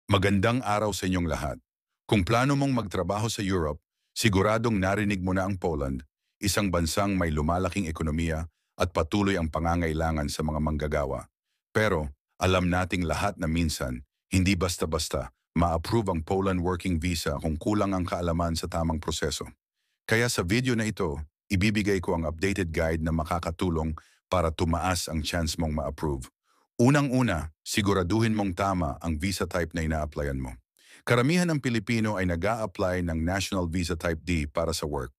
Magandang araw sa inyong lahat. Kung plano mong magtrabaho sa Europe, siguradong narinig mo na ang Poland, isang bansang may lumalaking ekonomiya at patuloy ang pangangailangan sa mga manggagawa. Pero alam nating lahat na minsan, hindi basta-basta ma-approve ang Poland Working Visa kung kulang ang kaalaman sa tamang proseso. Kaya sa video na ito, ibibigay ko ang updated guide na makakatulong para tumaas ang chance mong ma-approve. Unang-una, siguraduhin mong tama ang visa type na ina-applyan mo. Karamihan ng Pilipino ay nag-a-apply ng National Visa Type D para sa work.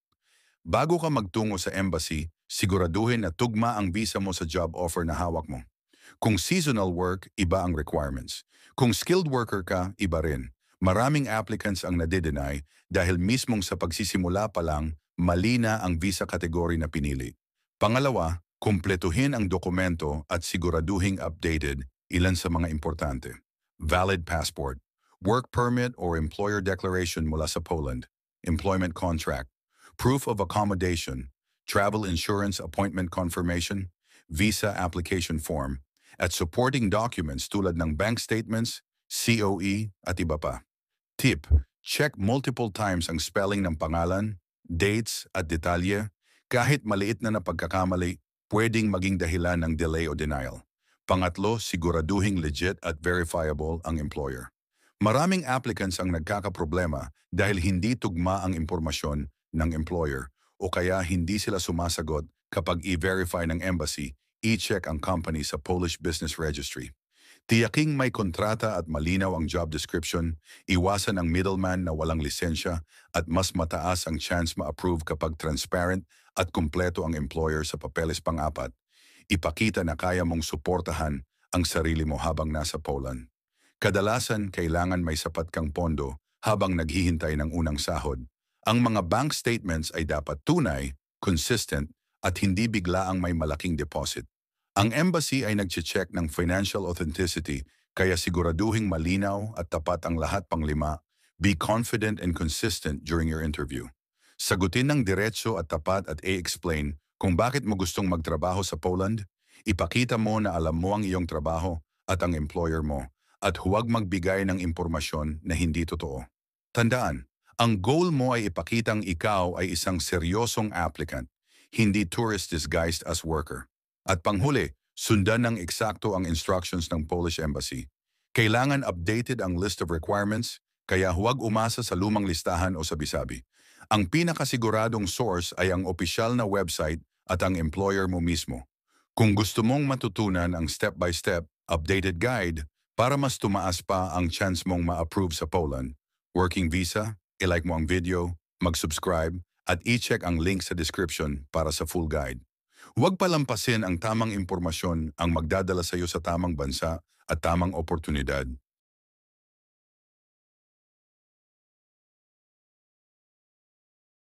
Bago ka magtungo sa embassy, siguraduhin na tugma ang visa mo sa job offer na hawak mo. Kung seasonal work, iba ang requirements. Kung skilled worker ka, iba rin. Maraming applicants ang nade-deny dahil mismong sa pagsisimula pa lang, mali na ang visa category na pinili. Pangalawa, kumpletuhin ang dokumento at siguraduhing updated ilan sa mga importante. Valid passport, work permit or employer declaration mula sa Poland, employment contract, proof of accommodation, travel insurance appointment confirmation, visa application form, at supporting documents tulad ng bank statements, COE at iba pa. Tip, check multiple times ang spelling ng pangalan, dates at detalye. Kahit maliit na pagkakamali, pwedeng maging dahilan ng delay o denial. Pangatlo, siguraduhing legit at verifiable ang employer. Maraming applicants ang nagkakaproblema dahil hindi tugma ang impormasyon ng employer o kaya hindi sila sumasagot kapag i-verify ng embassy, i-check ang company sa Polish Business Registry. Tiyaking may kontrata at malinaw ang job description, iwasan ang middleman na walang lisensya at mas mataas ang chance ma-approve kapag transparent at kumpleto ang employer sa papeles pang-apat. Ipakita na kaya mong suportahan ang sarili mo habang nasa Poland. Kadalasan, kailangan may sapat kang pondo habang naghihintay ng unang sahod. Ang mga bank statements ay dapat tunay, consistent, at hindi bigla ang may malaking deposit. Ang embassy ay nag-check ng financial authenticity kaya siguraduhing malinaw at tapat ang lahat pang-lima. Be confident and consistent during your interview. Sagutin ng diretso at tapat at i-explain kung bakit mo gustong magtrabaho sa Poland. Ipakita mo na alam mo ang iyong trabaho at ang employer mo at huwag magbigay ng impormasyon na hindi totoo. Tandaan, ang goal mo ay ipakitang ikaw ay isang seryosong applicant, hindi tourist disguised as worker. At panghuli, sundan ng eksakto ang instructions ng Polish Embassy. Kailangan updated ang list of requirements, kaya huwag umasa sa lumang listahan o sabi-sabi. Ang pinakasiguradong source ay ang opisyal na website at ang employer mo mismo. Kung gusto mong matutunan ang step-by-step, updated guide para mas tumaas pa ang chance mong ma-approve sa Poland, working visa, i-like mo ang video, mag-subscribe, at i-check ang link sa description para sa full guide. Huwag palampasin ang tamang impormasyon ang magdadala sa iyo sa tamang bansa at tamang oportunidad.